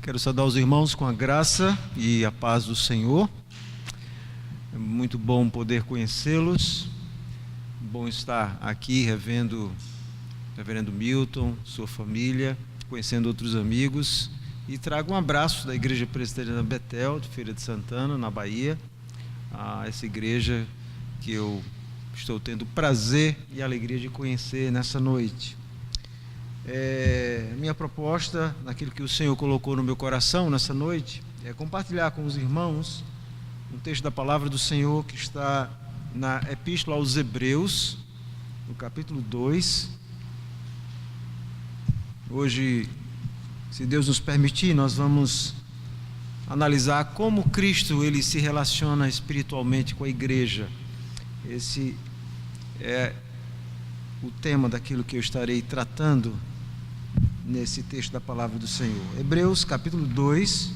Quero saudar os irmãos com a graça e a paz do Senhor. É muito bom poder conhecê-los. Bom estar aqui revendo o reverendo Milton, sua família, conhecendo outros amigos. E trago um abraço da Igreja Presbiteriana Betel, de Feira de Santana, na Bahia, a essa igreja que eu estou tendo o prazer e a alegria de conhecer nessa noite. Minha proposta, naquilo que o Senhor colocou no meu coração nessa noite, é compartilhar com os irmãos um texto da palavra do Senhor que está na Epístola aos Hebreus, no capítulo 2. Hoje, se Deus nos permitir, nós vamos analisar como Cristo ele se relaciona espiritualmente com a igreja. Esse é o tema daquilo que eu estarei tratando nesse texto da palavra do Senhor. Hebreus capítulo 2,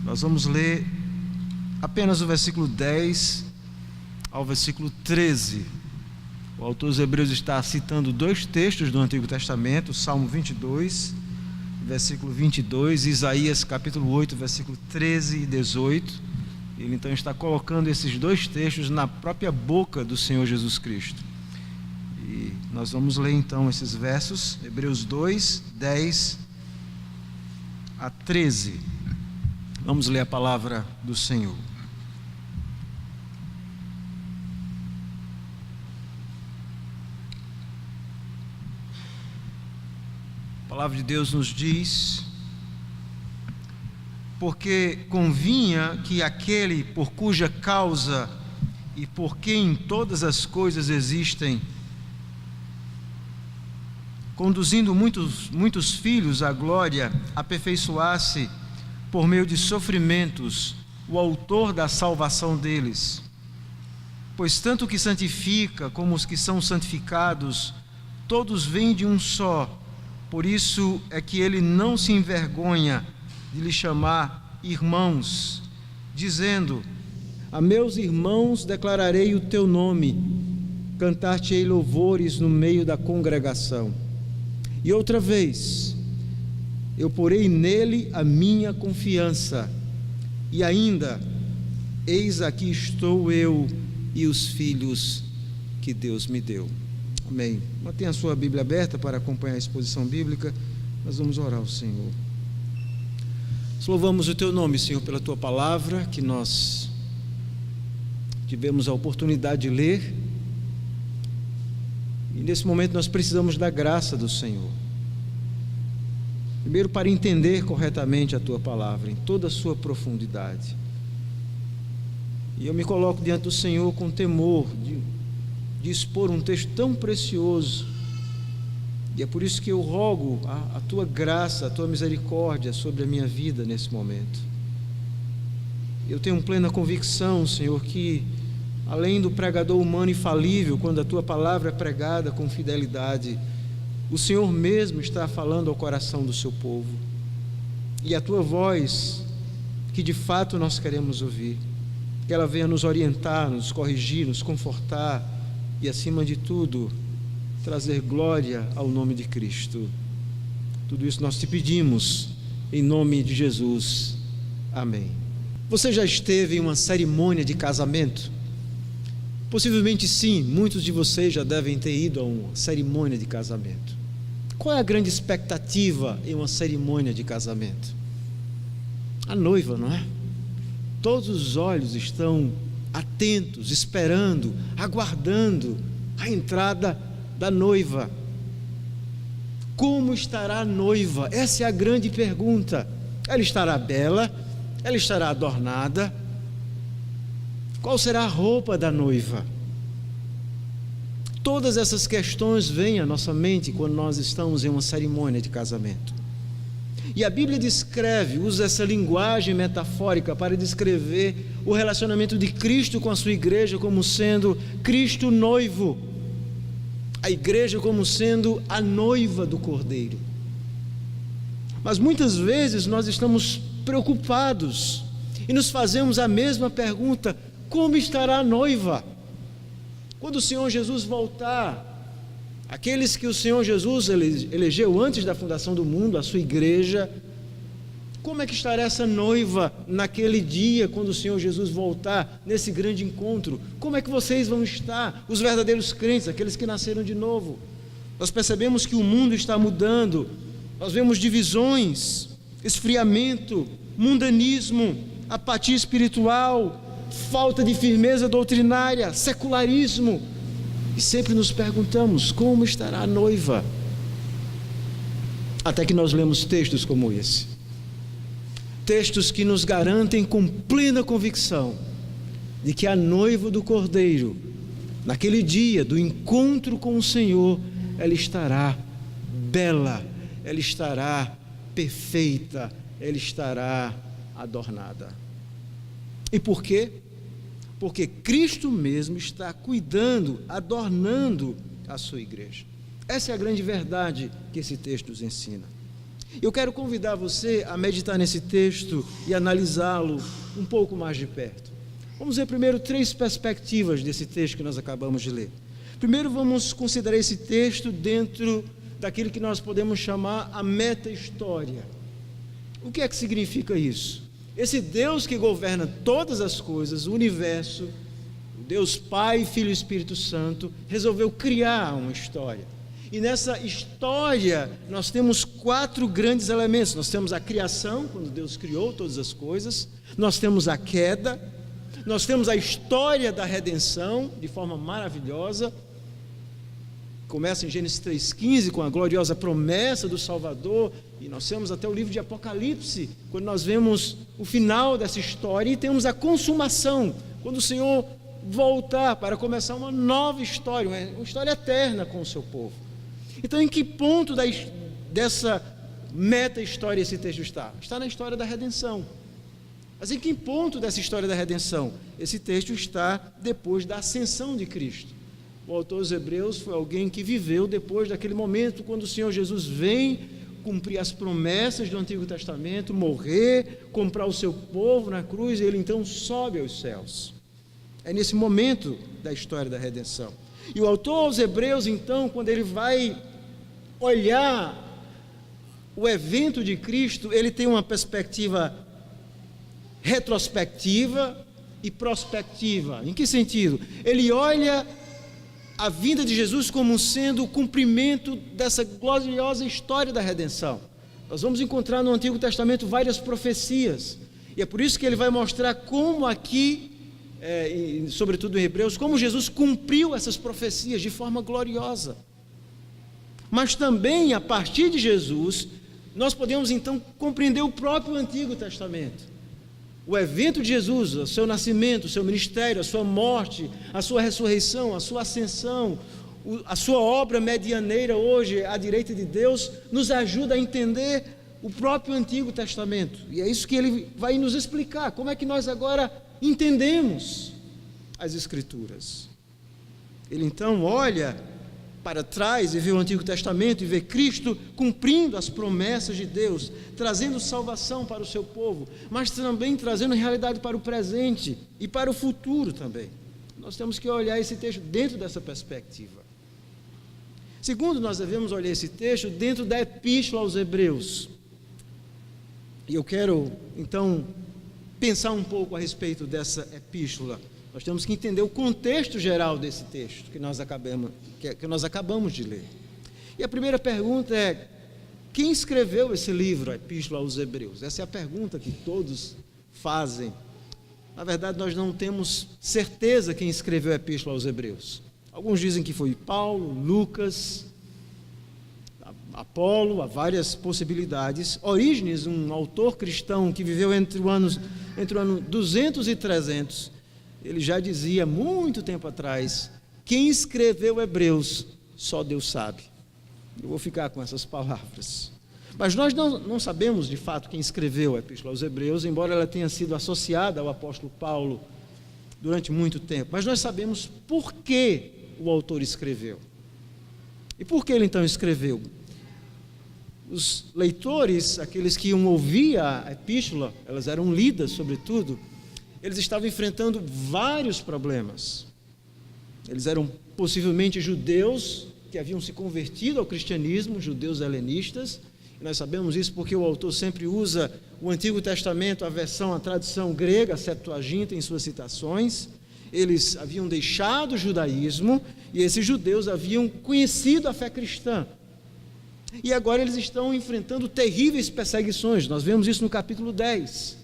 nós vamos ler apenas o versículo 10 ao versículo 13. O autor dos Hebreus está citando dois textos do Antigo Testamento, o Salmo 22, versículo 22, e Isaías capítulo 8, versículo 13 e 18. Ele então está colocando esses dois textos na própria boca do Senhor Jesus Cristo. E nós vamos ler então esses versos, Hebreus 2, 10 a 13. Vamos ler a palavra do Senhor. A palavra de Deus nos diz: porque convinha que aquele por cuja causa e por quem todas as coisas existem, conduzindo muitos filhos à glória, aperfeiçoasse por meio de sofrimentos o autor da salvação deles. Pois tanto o que santifica como os que são santificados, todos vêm de um só. Por isso é que ele não se envergonha de lhe chamar irmãos, dizendo: a meus irmãos declararei o teu nome, cantar-te-ei louvores no meio da congregação. E outra vez, eu porei nele a minha confiança, e ainda, eis aqui estou eu e os filhos que Deus me deu. Amém. Mantenha a sua Bíblia aberta para acompanhar a exposição bíblica. Nós vamos orar ao Senhor. Nós louvamos o teu nome, Senhor, pela tua palavra, que nós tivemos a oportunidade de ler. E nesse momento nós precisamos da graça do Senhor. Primeiro, para entender corretamente a tua palavra, em toda a sua profundidade. E eu me coloco diante do Senhor com temor de expor um texto tão precioso. E é por isso que eu rogo a tua graça, a tua misericórdia sobre a minha vida nesse momento. Eu tenho plena convicção, Senhor, que além do pregador humano infalível, quando a tua palavra é pregada com fidelidade, o Senhor mesmo está falando ao coração do seu povo. E a tua voz, que de fato nós queremos ouvir, que ela venha nos orientar, nos corrigir, nos confortar e, acima de tudo, trazer glória ao nome de Cristo. Tudo isso nós te pedimos em nome de Jesus. Amém. Você já esteve em uma cerimônia de casamento? Possivelmente sim, muitos de vocês já devem ter ido a uma cerimônia de casamento. Qual é a grande expectativa em uma cerimônia de casamento? A noiva, não é? Todos os olhos estão atentos, esperando, aguardando a entrada da noiva. Como estará a noiva? Essa é a grande pergunta. Ela estará bela? Ela estará adornada? Qual será a roupa da noiva? Todas essas questões vêm à nossa mente quando nós estamos em uma cerimônia de casamento. E a Bíblia descreve, usa essa linguagem metafórica para descrever o relacionamento de Cristo com a sua igreja como sendo Cristo noivo, a igreja como sendo a noiva do Cordeiro. Mas muitas vezes nós estamos preocupados e nos fazemos a mesma pergunta: como estará a noiva? Quando o Senhor Jesus voltar, aqueles que o Senhor Jesus elegeu antes da fundação do mundo, a sua igreja, Como é que estará essa noiva naquele dia, quando o Senhor Jesus voltar, nesse grande encontro? Como é que vocês vão estar, os verdadeiros crentes, aqueles que nasceram de novo? Nós percebemos que o mundo está mudando, nós vemos divisões, esfriamento, mundanismo, apatia espiritual, falta de firmeza doutrinária, secularismo, e sempre nos perguntamos, como estará a noiva? Até que nós lemos textos como esse, textos que nos garantem com plena convicção de que a noiva do Cordeiro, naquele dia do encontro com o Senhor, ela estará bela, ela estará perfeita, ela estará adornada. E por quê? Porque Cristo mesmo está cuidando, adornando a sua igreja. Essa é a grande verdade que esse texto nos ensina. Eu quero convidar você a meditar nesse texto e analisá-lo um pouco mais de perto. Vamos ver primeiro 3 perspectivas desse texto que nós acabamos de ler. Primeiro vamos considerar esse texto dentro daquilo que nós podemos chamar a meta-história. O que é que significa isso? Esse Deus que governa todas as coisas, o universo, o Deus Pai, Filho e Espírito Santo, resolveu criar uma história. E nessa história nós temos 4 grandes elementos. Nós temos a criação, quando Deus criou todas as coisas. Nós temos a queda. Nós temos a história da redenção, de forma maravilhosa. Começa em Gênesis 3,15, com a gloriosa promessa do Salvador. E nós temos até o livro de Apocalipse, quando nós vemos o final dessa história. E temos a consumação, quando o Senhor voltar para começar uma nova história, uma história eterna com o seu povo. Então, em que ponto dessa meta-história esse texto está? Está na história da redenção. Mas em que ponto dessa história da redenção? Esse texto está depois da ascensão de Cristo. O autor dos Hebreus foi alguém que viveu depois daquele momento, quando o Senhor Jesus vem cumprir as promessas do Antigo Testamento, morrer, comprar o seu povo na cruz, e ele então sobe aos céus. É nesse momento da história da redenção. E o autor aos Hebreus, então, quando ele vai olhar o evento de Cristo, ele tem uma perspectiva retrospectiva e prospectiva. Em que sentido? Ele olha a vinda de Jesus como sendo o cumprimento dessa gloriosa história da redenção. Nós vamos encontrar no Antigo Testamento várias profecias, e é por isso que ele vai mostrar como aqui, e sobretudo em Hebreus, como Jesus cumpriu essas profecias de forma gloriosa. Mas também, a partir de Jesus, nós podemos então compreender o próprio Antigo Testamento. O evento de Jesus, o seu nascimento, o seu ministério, a sua morte, a sua ressurreição, a sua ascensão, a sua obra medianeira hoje à direita de Deus, nos ajuda a entender o próprio Antigo Testamento. E é isso que ele vai nos explicar, como é que nós agora entendemos as Escrituras. Ele então olha para trás e vê o Antigo Testamento e vê Cristo cumprindo as promessas de Deus, trazendo salvação para o seu povo, mas também trazendo realidade para o presente e para o futuro também. Nós temos que olhar esse texto dentro dessa perspectiva. Segundo, nós devemos olhar esse texto dentro da Epístola aos Hebreus. E eu quero, então, pensar um pouco a respeito dessa epístola. Nós temos que entender o contexto geral desse texto que nós acabamos de ler. E a primeira pergunta é: quem escreveu esse livro, a Epístola aos Hebreus? Essa é a pergunta que todos fazem. Na verdade, nós não temos certeza quem escreveu a Epístola aos Hebreus. Alguns dizem que foi Paulo, Lucas, Apolo, há várias possibilidades. Orígenes, um autor cristão que viveu entre o ano 200 e 300, ele já dizia muito tempo atrás: quem escreveu Hebreus, só Deus sabe. Eu vou ficar com essas palavras. Mas nós não sabemos de fato quem escreveu a Epístola aos Hebreus, embora ela tenha sido associada ao apóstolo Paulo durante muito tempo. Mas nós sabemos por que o autor escreveu. E por que ele então escreveu? Os leitores, aqueles que iam ouvir a epístola, elas eram lidas sobretudo, eles estavam enfrentando vários problemas. Eles eram possivelmente judeus que haviam se convertido ao cristianismo, judeus helenistas, Nós sabemos isso porque o autor sempre usa o Antigo Testamento, a tradução grega, a Septuaginta, em suas citações. Eles haviam deixado o judaísmo e esses judeus haviam conhecido a fé cristã. E agora eles estão enfrentando terríveis perseguições. Nós vemos isso no capítulo 10.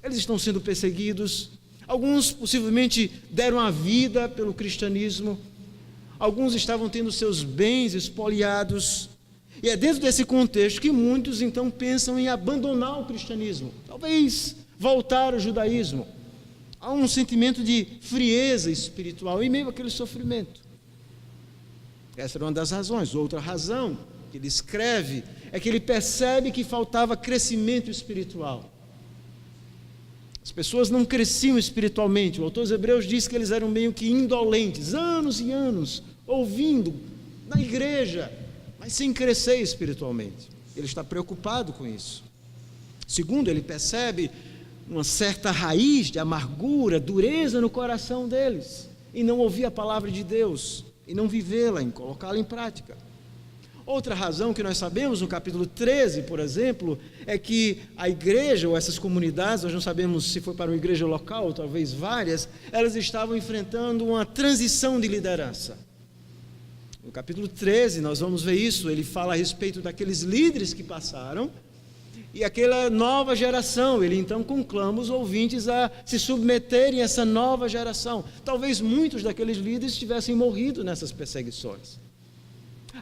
Eles estão sendo perseguidos. Alguns possivelmente deram a vida pelo cristianismo. Alguns estavam tendo seus bens expoliados. E é dentro desse contexto que muitos então pensam em abandonar o cristianismo. Talvez voltar ao judaísmo. Há um sentimento de frieza espiritual em meio àquele sofrimento. Essa era uma das razões. Outra razão que ele escreve é que ele percebe que faltava crescimento espiritual. As pessoas não cresciam espiritualmente. O autor dos Hebreus diz que eles eram meio que indolentes, anos e anos, ouvindo na igreja, mas sem crescer espiritualmente. Ele está preocupado com isso. Segundo, ele percebe uma certa raiz de amargura, dureza no coração deles, em não ouvir a palavra de Deus, e não vivê-la, em colocá-la em prática. Outra razão que nós sabemos no capítulo 13, por exemplo, é que a igreja, ou essas comunidades, nós não sabemos se foi para uma igreja local, ou talvez várias, elas estavam enfrentando uma transição de liderança. No capítulo 13, nós vamos ver isso, ele fala a respeito daqueles líderes que passaram, e aquela nova geração, ele então conclama os ouvintes a se submeterem a essa nova geração. Talvez muitos daqueles líderes tivessem morrido nessas perseguições.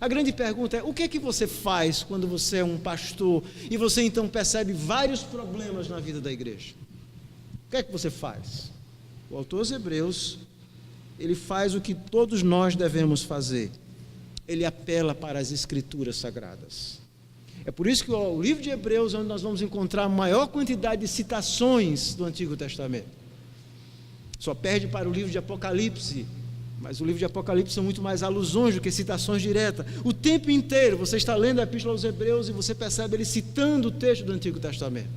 A grande pergunta é: o que é que você faz quando você é um pastor e você então percebe vários problemas na vida da igreja? O que é que você faz? O autor dos Hebreus, ele faz o que todos nós devemos fazer. Ele apela para as Escrituras Sagradas. É por isso que o livro de Hebreus é onde nós vamos encontrar a maior quantidade de citações do Antigo Testamento. Só perde para o livro de Apocalipse, mas o livro de Apocalipse são muito mais alusões do que citações diretas. O tempo inteiro você está lendo a Epístola aos Hebreus e você percebe ele citando o texto do Antigo Testamento.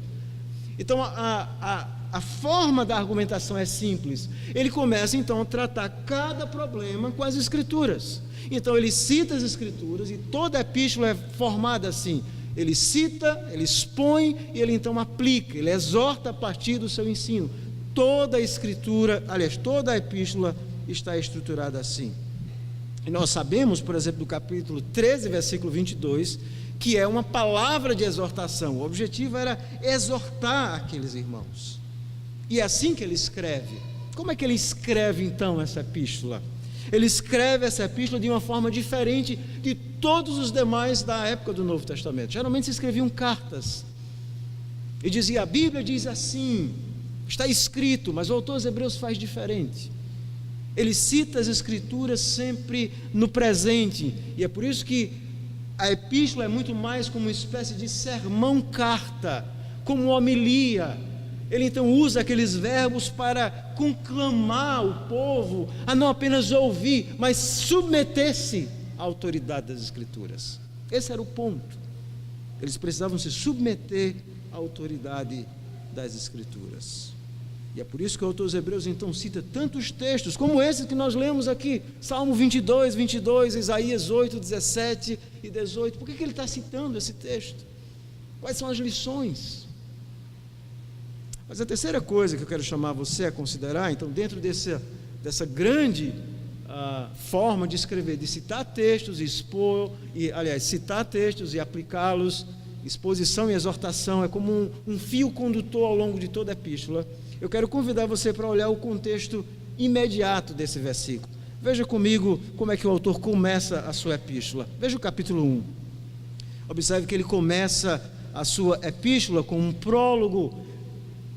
Então a forma da argumentação é simples. Ele começa então a tratar cada problema com as Escrituras. Então ele cita as Escrituras e toda a epístola é formada assim. Ele cita, ele expõe e ele então aplica, ele exorta a partir do seu ensino. Toda a Escritura, aliás, toda a epístola está estruturada assim. E nós sabemos, por exemplo, do capítulo 13, versículo 22, que é uma palavra de exortação. O objetivo era exortar aqueles irmãos. E é assim que ele escreve. Como é que ele escreve então essa epístola? Ele escreve essa epístola de uma forma diferente de todos os demais da época do Novo Testamento. Geralmente se escreviam cartas e dizia: a Bíblia diz assim, está escrito, mas o autor dos Hebreus faz diferente. Ele cita as Escrituras sempre no presente, e é por isso que a epístola é muito mais como uma espécie de sermão-carta, como homilia. Ele então usa aqueles verbos para conclamar o povo a não apenas ouvir, mas submeter-se à autoridade das Escrituras. Esse era o ponto. Eles precisavam se submeter à autoridade das Escrituras. E é por isso que o autor dos Hebreus então cita tantos textos, como esse que nós lemos aqui, Salmo 22, Isaías 8, 17 e 18. Por que ele está citando esse texto? Quais são as lições? Mas a terceira coisa que eu quero chamar você a considerar, então, dentro dessa grande forma de escrever, de citar textos e expor, citar textos e aplicá-los, exposição e exortação, é como um fio condutor ao longo de toda a epístola. Eu quero convidar você para olhar o contexto imediato desse versículo. Veja comigo como é que o autor começa a sua epístola. Veja o capítulo 1. Observe que ele começa a sua epístola com um prólogo,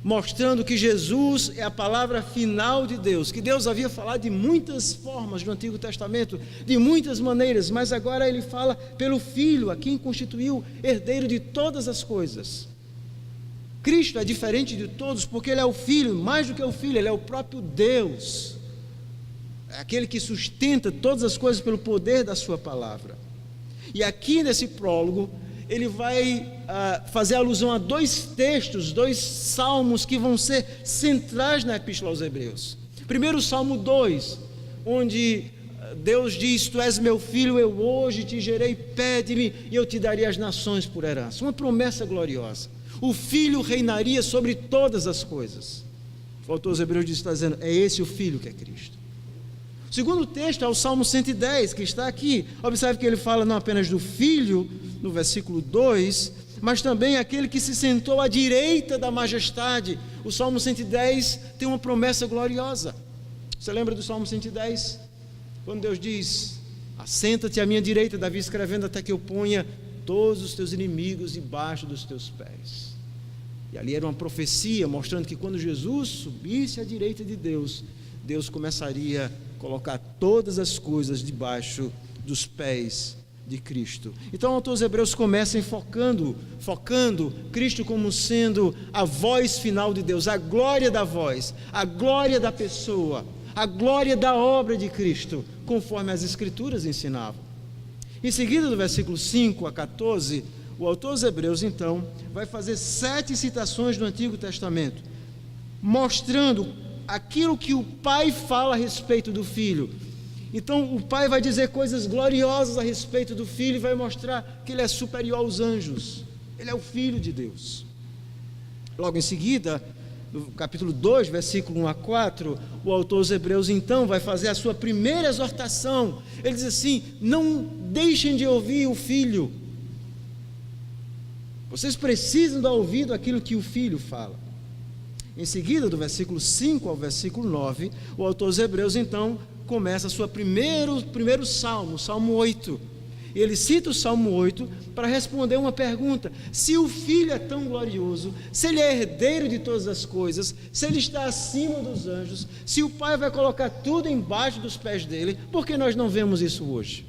mostrando que Jesus é a palavra final de Deus, que Deus havia falado de muitas formas no Antigo Testamento, de muitas maneiras, mas agora ele fala pelo Filho, a quem constituiu herdeiro de todas as coisas. Cristo é diferente de todos porque ele é o Filho, mais do que o Filho, ele é o próprio Deus, é aquele que sustenta todas as coisas pelo poder da sua palavra. E aqui nesse prólogo ele vai fazer alusão a dois textos, dois salmos que vão ser centrais na Epístola aos Hebreus. Primeiro o Salmo 2, onde Deus diz: tu és meu filho, eu hoje te gerei, pede-me e eu te darei as nações por herança. Uma promessa gloriosa. O filho reinaria sobre todas as coisas. O autor aos Hebreus está dizendo: é esse o filho que é Cristo. O segundo texto é o Salmo 110, que está aqui. Observe que ele fala não apenas do filho, no versículo 2, mas também aquele que se sentou à direita da majestade. O Salmo 110 tem uma promessa gloriosa. Você lembra do Salmo 110? Quando Deus diz: assenta-te à minha direita, Davi escrevendo, até que eu ponha todos os teus inimigos debaixo dos teus pés. E ali era uma profecia mostrando que quando Jesus subisse à direita de Deus, Deus começaria a colocar todas as coisas debaixo dos pés de Cristo. Então o autor aos Hebreus começa focando Cristo como sendo a voz final de Deus, a glória da voz, a glória da pessoa, a glória da obra de Cristo, conforme as Escrituras ensinavam. Em seguida, do versículo 5 a 14, o autor aos Hebreus, então, vai fazer 7 citações do Antigo Testamento, mostrando aquilo que o Pai fala a respeito do Filho. Então, o Pai vai dizer coisas gloriosas a respeito do Filho e vai mostrar que Ele é superior aos anjos. Ele é o Filho de Deus. Logo em seguida, no capítulo 2, versículo 1 a 4, o autor aos Hebreus, então, vai fazer a sua primeira exortação. Ele diz assim: não deixem de ouvir o Filho. Vocês precisam dar ouvido àquilo que o Filho fala. Em seguida, do versículo 5 ao versículo 9, o autor aos Hebreus, então, começa a sua primeiro salmo, Salmo 8. E ele cita o Salmo 8 para responder uma pergunta: se o Filho é tão glorioso, se ele é herdeiro de todas as coisas, se ele está acima dos anjos, se o Pai vai colocar tudo embaixo dos pés dele, por que nós não vemos isso hoje?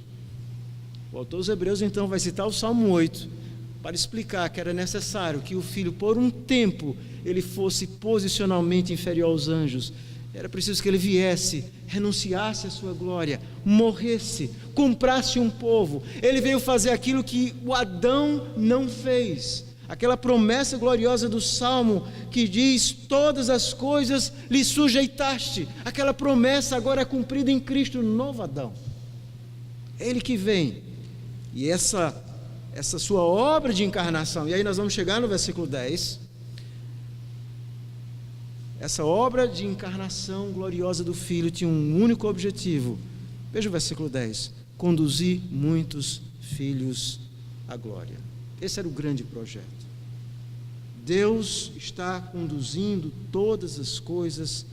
O autor aos Hebreus, então, vai citar o Salmo 8 para explicar que era necessário que o Filho, por um tempo, ele fosse posicionalmente inferior aos anjos. Era preciso que ele viesse, renunciasse à sua glória, morresse, comprasse um povo. Ele veio fazer aquilo que o Adão não fez. Aquela promessa gloriosa do Salmo que diz: todas as coisas lhe sujeitaste. Aquela promessa agora é cumprida em Cristo, no novo Adão. Ele que vem. E essa sua obra de encarnação, e aí nós vamos chegar no versículo 10, essa obra de encarnação gloriosa do Filho tinha um único objetivo. Veja o versículo 10: conduzir muitos filhos à glória. Esse era o grande projeto. Deus está conduzindo todas as coisas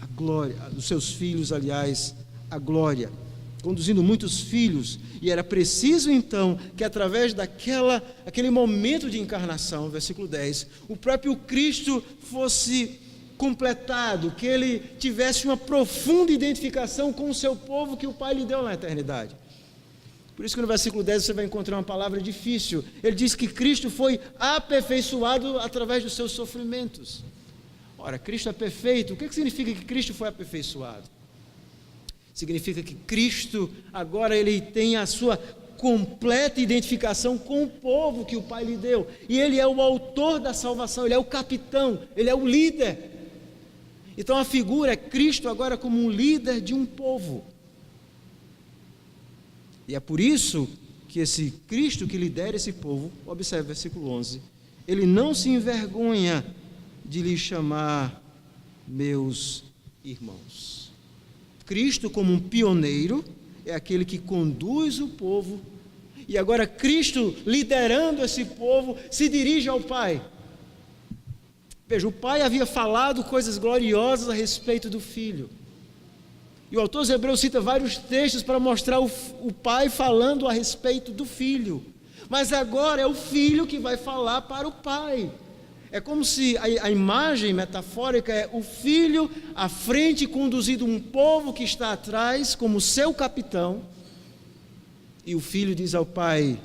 à glória, dos seus filhos, aliás, à glória, conduzindo muitos filhos, e era preciso então que através daquele momento de encarnação, versículo 10, o próprio Cristo fosse completado, que ele tivesse uma profunda identificação com o seu povo que o Pai lhe deu na eternidade. Por isso que no versículo 10 você vai encontrar uma palavra difícil. Ele diz que Cristo foi aperfeiçoado através dos seus sofrimentos. Ora, Cristo é perfeito. O que significa que Cristo foi aperfeiçoado? Significa que Cristo agora ele tem a sua completa identificação com o povo que o Pai lhe deu. E ele é o autor da salvação, ele é o capitão, ele é o líder. Então a figura é Cristo agora como um líder de um povo. E é por isso que esse Cristo que lidera esse povo, observe o versículo 11, ele não se envergonha de lhe chamar meus irmãos. Cristo como um pioneiro é aquele que conduz o povo, e agora Cristo liderando esse povo se dirige ao Pai. Veja, o Pai havia falado coisas gloriosas a respeito do Filho, e o autor dos Hebreus cita vários textos para mostrar o Pai falando a respeito do Filho, mas agora é o Filho que vai falar para o Pai. É como se a imagem metafórica é o Filho à frente, conduzindo um povo que está atrás como seu capitão, e o Filho diz ao Pai: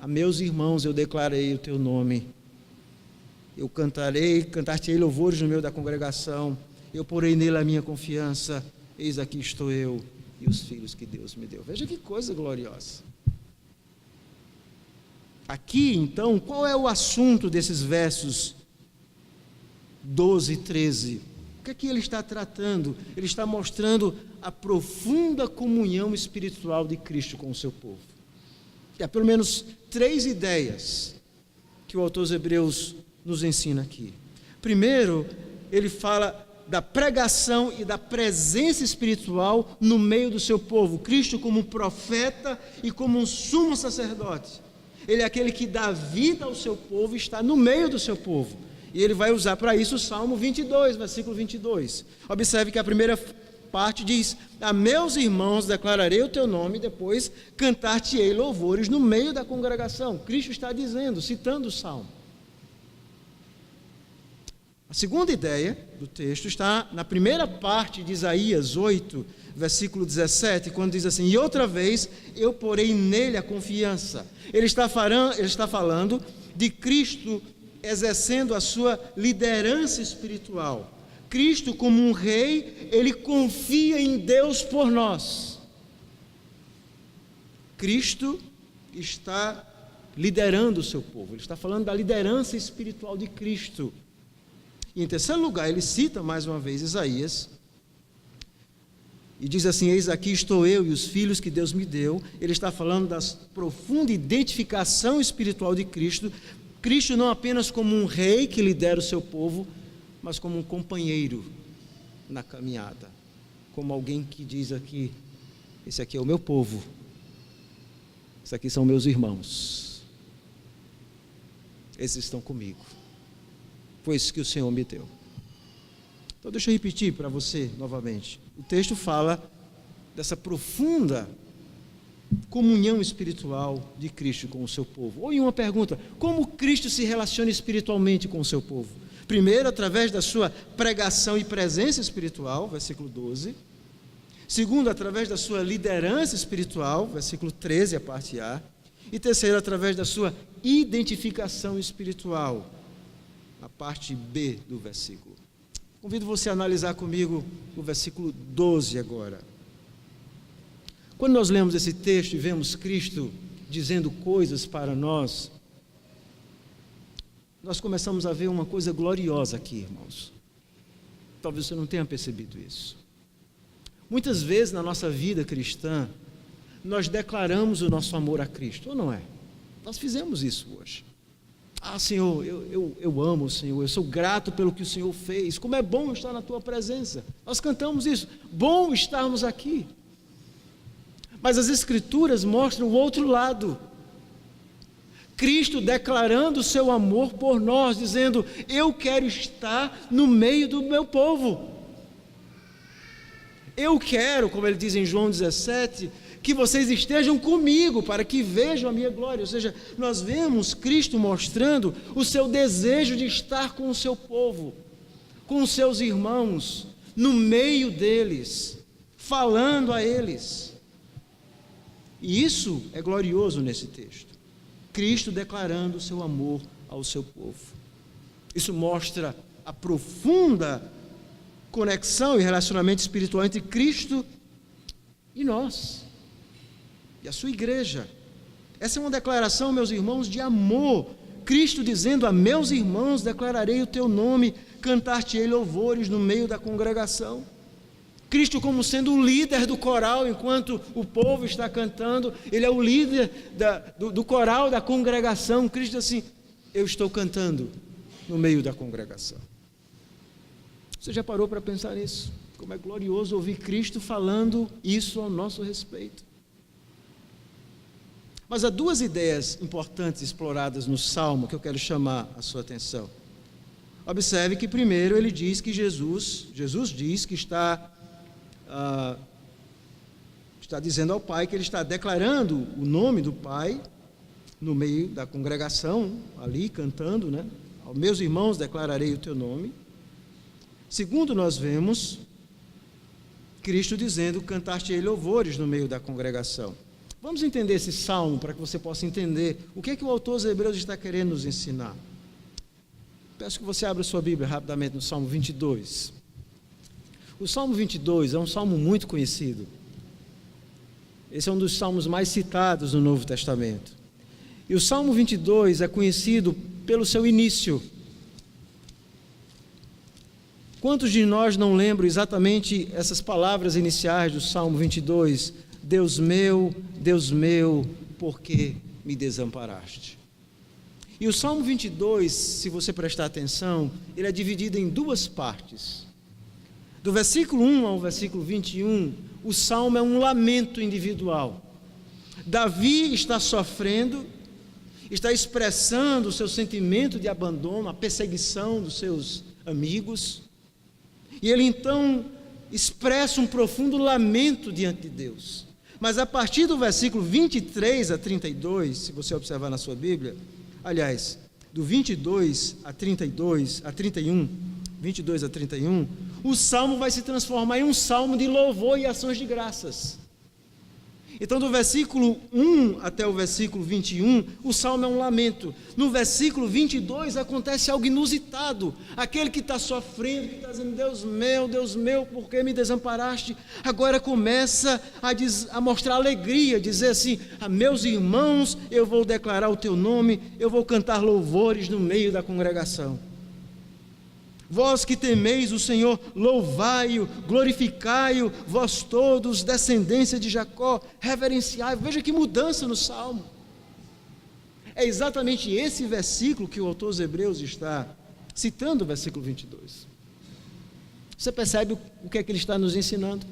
a meus irmãos eu declarei o teu nome, eu cantar-te-ei louvores no meio da congregação, eu porei nele a minha confiança, eis aqui estou eu e os filhos que Deus me deu. Veja que coisa gloriosa. Aqui, então, qual é o assunto desses versos 12 e 13? que é que ele está tratando? Ele está mostrando a profunda comunhão espiritual de Cristo com o seu povo. E há pelo menos 3 ideias que o autor aos Hebreus nos ensina aqui. Primeiro, ele fala da pregação e da presença espiritual no meio do seu povo. Cristo como um profeta e como um sumo sacerdote. Ele é aquele que dá vida ao seu povo e está no meio do seu povo. E ele vai usar para isso o Salmo 22, versículo 22. Observe que a primeira parte diz: a meus irmãos declararei o teu nome, e depois cantar-te-ei louvores no meio da congregação. Cristo está dizendo, citando o Salmo. A segunda ideia do texto está na primeira parte de Isaías 8, versículo 17, quando diz assim: e outra vez eu porei nele a confiança. Ele está falando de Cristo exercendo a sua liderança espiritual. Cristo, como um rei, ele confia em Deus por nós. Cristo está liderando o seu povo. Ele está falando da liderança espiritual de Cristo. E em terceiro lugar, ele cita mais uma vez Isaías e diz assim: eis aqui estou eu e os filhos que Deus me deu. Ele está falando da profunda identificação espiritual de Cristo. Cristo não apenas como um rei que lidera o seu povo, mas como um companheiro na caminhada, como alguém que diz aqui: esse aqui é o meu povo, esses aqui são meus irmãos, esses estão comigo, foi isso que o Senhor me deu. Então deixa eu repetir para você novamente. O texto fala dessa profunda comunhão espiritual de Cristo com o seu povo. Ou em uma pergunta: como Cristo se relaciona espiritualmente com o seu povo? Primeiro, através da sua pregação e presença espiritual, versículo 12. Segundo, através da sua liderança espiritual, versículo 13, a parte A. E terceiro, através da sua identificação espiritual, a parte B do versículo. Convido você a analisar comigo o versículo 12 agora. Quando nós lemos esse texto e vemos Cristo dizendo coisas para nós, nós começamos a ver uma coisa gloriosa aqui, irmãos. Talvez você não tenha percebido isso. Muitas vezes na nossa vida cristã, nós declaramos o nosso amor a Cristo, ou não é? Nós fizemos isso hoje. Ah, Senhor, eu amo o Senhor, eu sou grato pelo que o Senhor fez, como é bom estar na Tua presença. Nós cantamos isso, bom estarmos aqui. Mas as Escrituras mostram o outro lado. Cristo declarando o seu amor por nós, dizendo: eu quero estar no meio do meu povo. Eu quero, como ele diz em João 17, que vocês estejam comigo para que vejam a minha glória. Ou seja, nós vemos Cristo mostrando o seu desejo de estar com o seu povo, com os seus irmãos, no meio deles, falando a eles. E isso é glorioso nesse texto. Cristo declarando o seu amor ao seu povo. Isso mostra a profunda conexão e relacionamento espiritual entre Cristo e nós, e a sua igreja. Essa é uma declaração, meus irmãos, de amor. Cristo dizendo: a meus irmãos declararei o teu nome, cantar-te-ei louvores no meio da congregação. Cristo como sendo o líder do coral, enquanto o povo está cantando, ele é o líder do coral, da congregação. Cristo diz assim: eu estou cantando no meio da congregação. Você já parou para pensar nisso? Como é glorioso ouvir Cristo falando isso ao nosso respeito. Mas há 2 ideias importantes exploradas no Salmo que eu quero chamar a sua atenção. Observe que primeiro ele diz que Jesus diz que está dizendo ao Pai que ele está declarando o nome do Pai no meio da congregação, ali cantando, né? Aos meus irmãos declararei o teu nome. Segundo, nós vemos Cristo dizendo: cantar-te-ei louvores no meio da congregação. Vamos entender esse salmo para que você possa entender o que é que o autor aos Hebreus está querendo nos ensinar. Peço que você abra sua Bíblia rapidamente no Salmo 22. O Salmo 22 é um salmo muito conhecido. Esse é um dos salmos mais citados no Novo Testamento. E o Salmo 22 é conhecido pelo seu início. Quantos de nós não lembram exatamente essas palavras iniciais do Salmo 22? Deus meu, por que me desamparaste? E o Salmo 22, se você prestar atenção, ele é dividido em duas partes. Do versículo 1 ao versículo 21, o Salmo é um lamento individual. Davi está sofrendo, está expressando o seu sentimento de abandono, a perseguição dos seus amigos, e ele então expressa um profundo lamento diante de Deus. Mas a partir do versículo 23 a 32, se você observar na sua Bíblia, aliás, do 22 a 32, a 31, 22 a 31, o salmo vai se transformar em um salmo de louvor e ações de graças. Então, do versículo 1 até o versículo 21, o salmo é um lamento. No versículo 22 acontece algo inusitado. Aquele que está sofrendo, que está dizendo, Deus meu, por que me desamparaste? Agora começa a mostrar alegria, dizer assim, a meus irmãos, eu vou declarar o teu nome, eu vou cantar louvores no meio da congregação. Vós que temeis o Senhor, louvai-o, glorificai-o, vós todos, descendência de Jacó, reverenciai-o. Veja que mudança no Salmo. É exatamente esse versículo que o autor aos Hebreus está citando, o versículo 22. Você percebe o que é que ele está nos ensinando?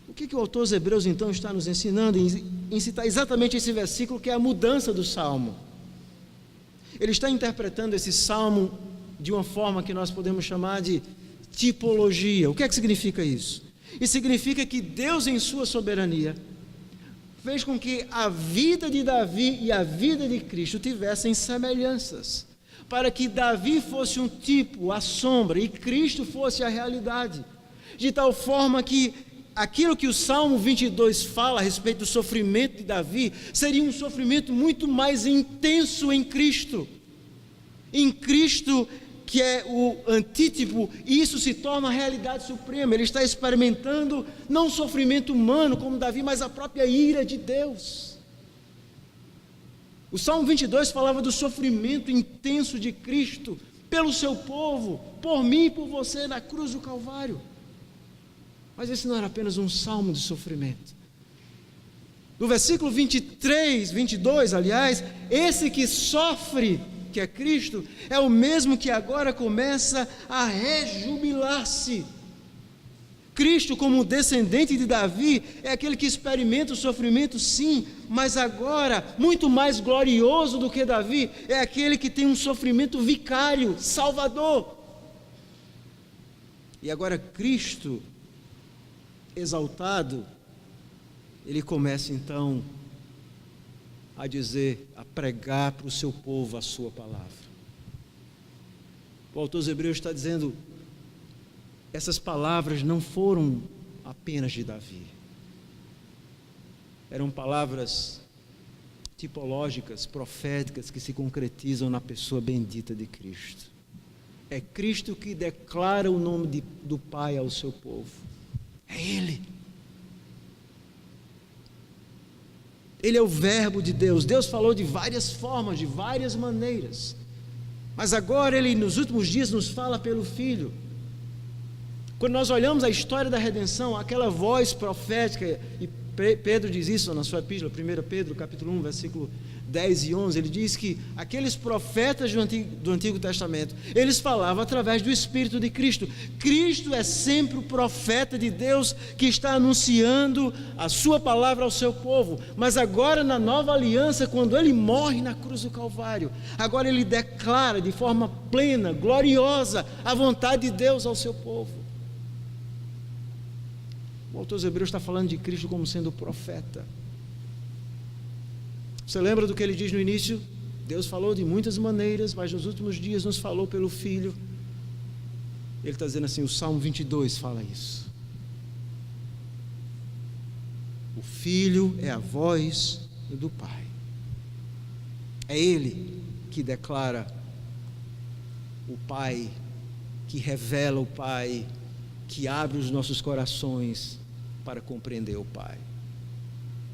O que o autor aos Hebreus então está nos ensinando em citar exatamente esse versículo, que é a mudança do Salmo? Ele está interpretando esse salmo de uma forma que nós podemos chamar de tipologia. O que é que significa isso? Isso significa que Deus, em sua soberania, fez com que a vida de Davi e a vida de Cristo tivessem semelhanças, para que Davi fosse um tipo, a sombra, e Cristo fosse a realidade, de tal forma que aquilo que o Salmo 22 fala a respeito do sofrimento de Davi, seria um sofrimento muito mais intenso em Cristo. Em Cristo, que é o antítipo, isso se torna a realidade suprema. Ele está experimentando não o sofrimento humano como Davi, mas a própria ira de Deus. O Salmo 22 falava do sofrimento intenso de Cristo pelo seu povo, por mim e por você na cruz do Calvário. Mas esse não era apenas um salmo de sofrimento. No versículo 23, 22, aliás, esse que sofre, que é Cristo, é o mesmo que agora começa a rejubilar-se. Cristo, como descendente de Davi, é aquele que experimenta o sofrimento, sim, mas agora, muito mais glorioso do que Davi, é aquele que tem um sofrimento vicário, salvador. E agora Cristo, exaltado, ele começa então a dizer, a pregar para o seu povo a sua palavra. O autor dos Hebreus está dizendo, essas palavras não foram apenas de Davi, eram palavras tipológicas, proféticas, que se concretizam na pessoa bendita de Cristo. É Cristo que declara o nome do Pai ao seu povo. É Ele. Ele é o verbo de Deus. Deus falou de várias formas, de várias maneiras, mas agora Ele nos últimos dias nos fala pelo Filho. Quando nós olhamos a história da redenção, aquela voz profética, e Pedro diz isso na sua epístola, 1 Pedro capítulo 1, versículo 10 e 11, ele diz que aqueles profetas do Antigo Testamento, eles falavam através do Espírito de Cristo. Cristo é sempre o profeta de Deus que está anunciando a sua palavra ao seu povo, mas agora na nova aliança, quando ele morre na cruz do Calvário, agora ele declara de forma plena, gloriosa, a vontade de Deus ao seu povo. O autor dos Hebreus está falando de Cristo como sendo o profeta. Você lembra do que ele diz no início? Deus falou de muitas maneiras, mas nos últimos dias nos falou pelo Filho. Ele está dizendo assim, o Salmo 22 fala isso. O Filho é a voz do Pai. É Ele que declara o Pai, que revela o Pai, que abre os nossos corações para compreender o Pai.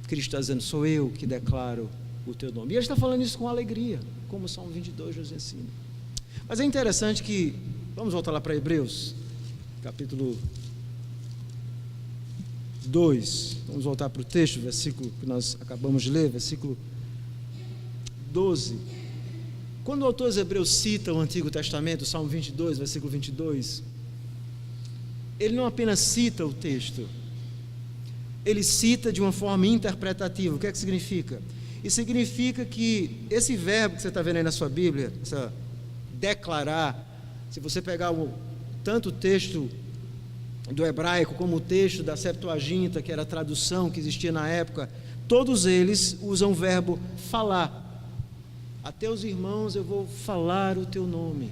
Cristo está dizendo, sou eu que declaro o teu nome. E ele está falando isso com alegria, como o Salmo 22 nos ensina. Mas é interessante que, vamos voltar lá para Hebreus, capítulo 2, vamos voltar para o texto, versículo que nós acabamos de ler, versículo 12. Quando o autor dos Hebreus cita o Antigo Testamento, Salmo 22, versículo 22, ele não apenas cita o texto, ele cita de uma forma interpretativa. O que é que significa? Isso significa que esse verbo que você está vendo aí na sua Bíblia, essa declarar, se você pegar tanto o texto do hebraico como o texto da Septuaginta, que era a tradução que existia na época, todos eles usam o verbo falar. A teus irmãos eu vou falar o teu nome.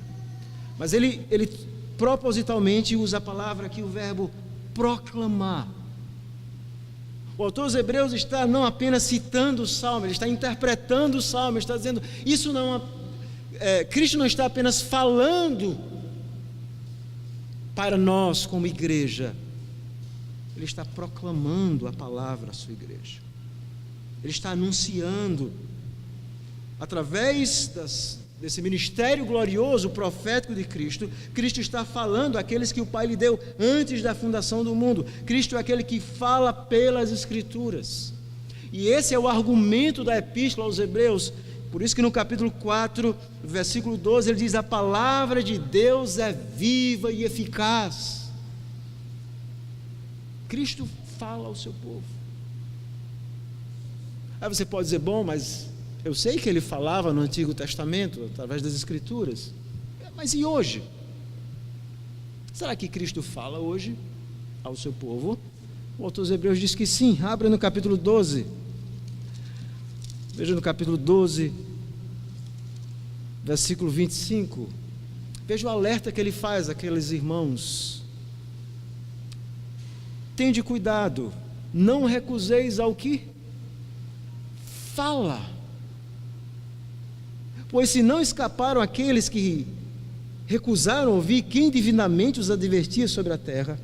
Mas ele propositalmente usa a palavra aqui, o verbo proclamar. O autor dos Hebreus está não apenas citando o Salmo, ele está interpretando o Salmo, ele está dizendo, isso não Cristo não está apenas falando para nós como igreja, ele está proclamando a palavra à sua igreja, ele está anunciando, através desse ministério glorioso, profético de Cristo, Cristo está falando àqueles que o Pai lhe deu antes da fundação do mundo. Cristo é aquele que fala pelas Escrituras, e esse é o argumento da epístola aos Hebreus. Por isso que no capítulo 4, versículo 12, ele diz, a palavra de Deus é viva e eficaz. Cristo fala ao seu povo. Aí você pode dizer, bom, mas eu sei que ele falava no Antigo Testamento, através das Escrituras, mas e hoje? Será que Cristo fala hoje ao seu povo? O autor dos Hebreus diz que sim. Abra no capítulo 12, veja no capítulo 12, versículo 25, veja o alerta que ele faz àqueles irmãos: tende cuidado, não recuseis ao que fala, pois se não escaparam aqueles que recusaram ouvir quem divinamente os advertia sobre a terra,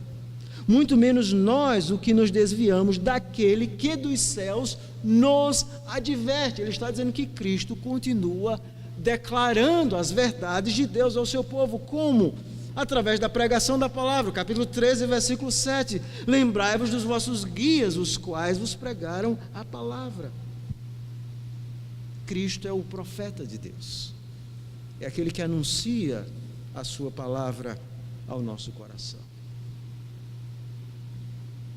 muito menos nós, o que nos desviamos daquele que dos céus nos adverte. Ele está dizendo que Cristo continua declarando as verdades de Deus ao seu povo. Como? Através da pregação da palavra. Capítulo 13, versículo 7, lembrai-vos dos vossos guias, os quais vos pregaram a palavra. Cristo é o profeta de Deus, é aquele que anuncia a sua palavra ao nosso coração.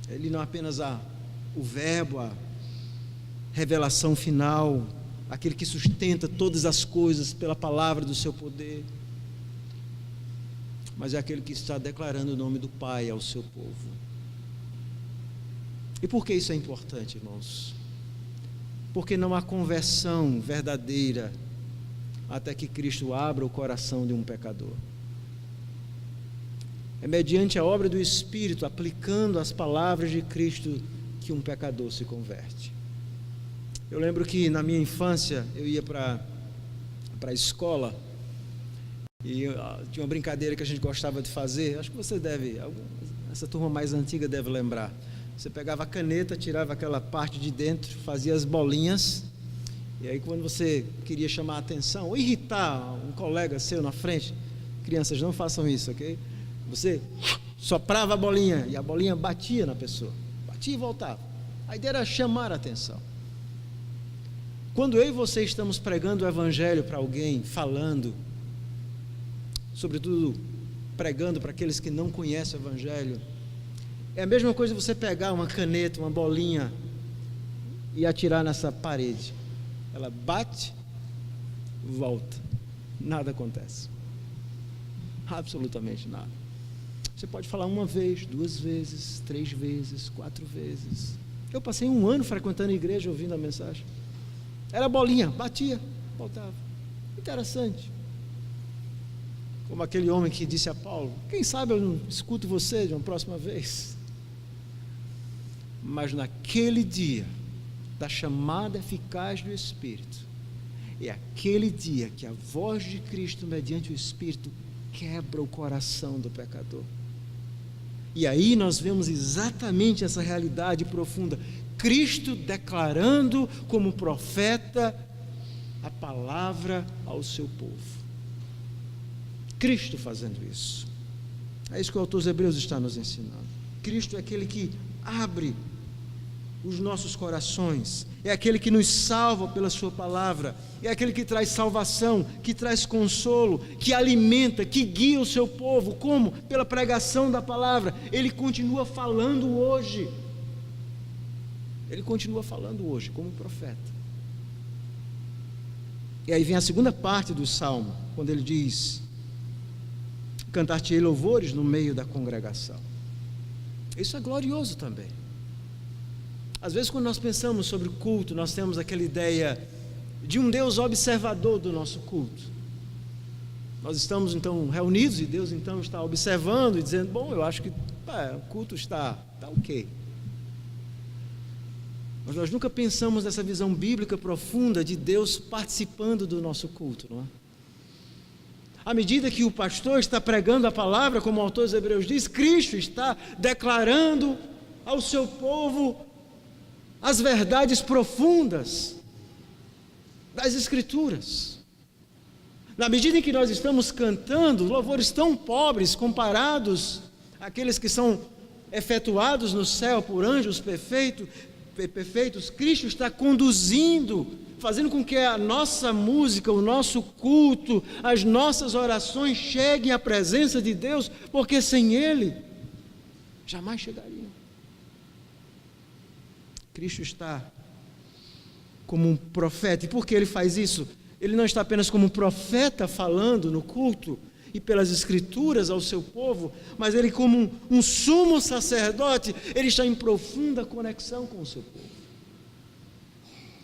Ele não é apenas o verbo, a revelação final, aquele que sustenta todas as coisas pela palavra do seu poder, mas é aquele que está declarando o nome do Pai ao seu povo. E por que isso é importante, irmãos? Porque não há conversão verdadeira até que Cristo abra o coração de um pecador. É mediante a obra do Espírito, aplicando as palavras de Cristo, que um pecador se converte. Eu lembro que na minha infância eu ia para a escola e tinha uma brincadeira que a gente gostava de fazer. Acho que você essa turma mais antiga deve lembrar. Você pegava a caneta, tirava aquela parte de dentro, fazia as bolinhas, e aí quando você queria chamar a atenção ou irritar um colega seu na frente, crianças, não façam isso, ok? Você soprava a bolinha e a bolinha batia na pessoa, batia e voltava. A ideia era chamar a atenção. Quando eu e você estamos pregando o Evangelho para alguém, falando, sobretudo pregando para aqueles que não conhecem o Evangelho, é a mesma coisa você pegar uma caneta, uma bolinha e atirar nessa parede. Ela bate, volta, nada acontece, absolutamente nada. Você pode falar uma vez, 2 vezes, 3 vezes, 4 vezes. Eu passei 1 ano frequentando a igreja, ouvindo a mensagem. Era bolinha, batia, voltava. Interessante. Como aquele homem que disse a Paulo: quem sabe eu não escuto você de uma próxima vez. Mas naquele dia da chamada eficaz do Espírito, é aquele dia que a voz de Cristo mediante o Espírito quebra o coração do pecador. E aí nós vemos exatamente essa realidade profunda, Cristo declarando como profeta a palavra ao seu povo. Cristo fazendo isso. É isso que o autor dos Hebreus está nos ensinando. Cristo é aquele que abre os nossos corações, é aquele que nos salva pela sua palavra, é aquele que traz salvação, que traz consolo, que alimenta, que guia o seu povo. Como? Pela pregação da palavra. Ele continua falando hoje. Ele continua falando hoje como profeta. E aí vem a segunda parte do Salmo, quando ele diz: cantar-te-ei louvores no meio da congregação. Isso é glorioso também. Às vezes, quando nós pensamos sobre o culto, nós temos aquela ideia de um Deus observador do nosso culto. Nós estamos então reunidos e Deus então está observando e dizendo: bom, eu acho que o culto está ok. Mas nós nunca pensamos nessa visão bíblica profunda de Deus participando do nosso culto, não é? À medida que o pastor está pregando a palavra, como o autor dos Hebreus diz, Cristo está declarando ao seu povo as verdades profundas das Escrituras. Na medida em que nós estamos cantando louvores tão pobres comparados àqueles que são efetuados no céu por anjos perfeitos, Cristo está conduzindo, fazendo com que a nossa música, o nosso culto, as nossas orações cheguem à presença de Deus, porque sem Ele jamais chegariam. Cristo está como um profeta. E por que Ele faz isso? Ele não está apenas como um profeta falando no culto e pelas Escrituras ao seu povo, mas Ele como um sumo sacerdote. Ele está em profunda conexão com o seu povo.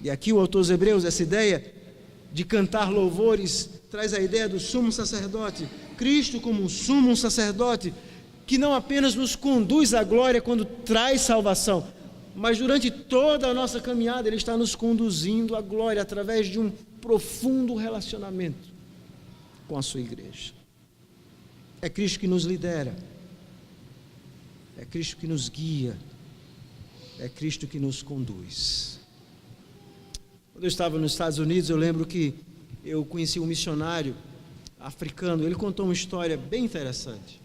E aqui o autor dos Hebreus, essa ideia de cantar louvores, traz a ideia do sumo sacerdote. Cristo como um sumo sacerdote, que não apenas nos conduz à glória quando traz salvação, mas durante toda a nossa caminhada Ele está nos conduzindo à glória através de um profundo relacionamento com a sua igreja. É Cristo que nos lidera, é Cristo que nos guia, é Cristo que nos conduz. Quando eu estava nos Estados Unidos, eu lembro que eu conheci um missionário africano. Ele contou uma história bem interessante.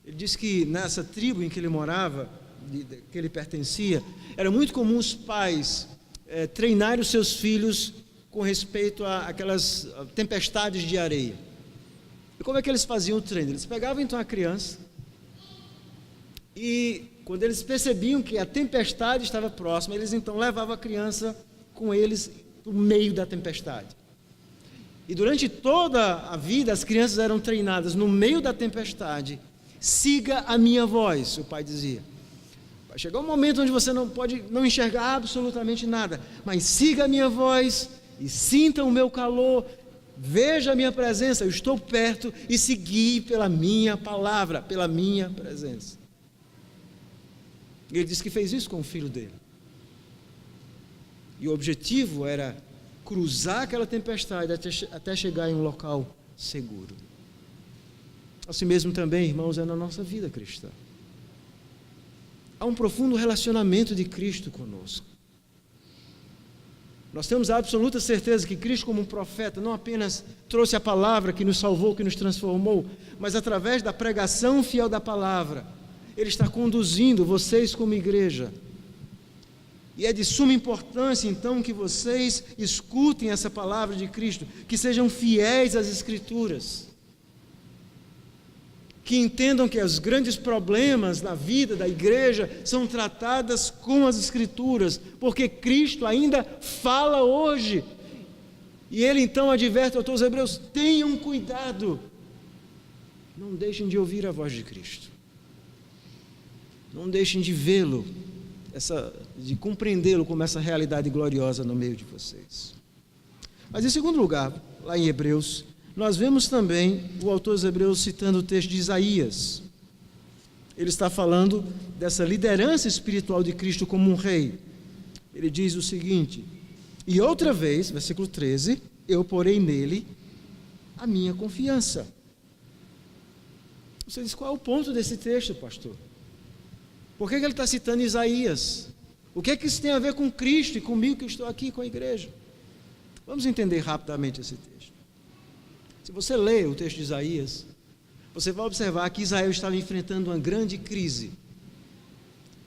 Ele disse que nessa tribo em que ele morava, que ele pertencia, era muito comum os pais treinarem os seus filhos com respeito àquelas tempestades de areia. E como é que eles faziam o treino? Eles pegavam então a criança e quando eles percebiam que a tempestade estava próxima, eles então levavam a criança com eles no meio da tempestade. E durante toda a vida as crianças eram treinadas no meio da tempestade. Siga a minha voz, o pai dizia. Vai chegar um momento onde você não pode não enxergar absolutamente nada, mas siga a minha voz e sinta o meu calor, veja a minha presença, eu estou perto, e se guie pela minha palavra, pela minha presença. E ele disse que fez isso com o filho dele. E o objetivo era cruzar aquela tempestade até chegar em um local seguro. Assim mesmo também, irmãos, é na nossa vida cristã. Há um profundo relacionamento de Cristo conosco. Nós temos a absoluta certeza que Cristo, como um profeta, não apenas trouxe a palavra que nos salvou, que nos transformou, mas através da pregação fiel da palavra, Ele está conduzindo vocês como igreja. E é de suma importância, então, que vocês escutem essa palavra de Cristo, que sejam fiéis às Escrituras, que entendam que os grandes problemas na vida da igreja são tratadas com as Escrituras, porque Cristo ainda fala hoje. E Ele então adverte a todos os hebreus: tenham cuidado, não deixem de ouvir a voz de Cristo, não deixem de vê-lo, de compreendê-lo como essa realidade gloriosa no meio de vocês. Mas em segundo lugar, lá em Hebreus, nós vemos também o autor dos Hebreus citando o texto de Isaías. Ele está falando dessa liderança espiritual de Cristo como um rei. Ele diz o seguinte: e outra vez, versículo 13, eu porei nele a minha confiança. Você diz: qual é o ponto desse texto, pastor? Por que ele está citando Isaías? O que é que isso tem a ver com Cristo e comigo que estou aqui com a igreja? Vamos entender rapidamente esse texto. Se você lê o texto de Isaías, você vai observar que Israel estava enfrentando uma grande crise.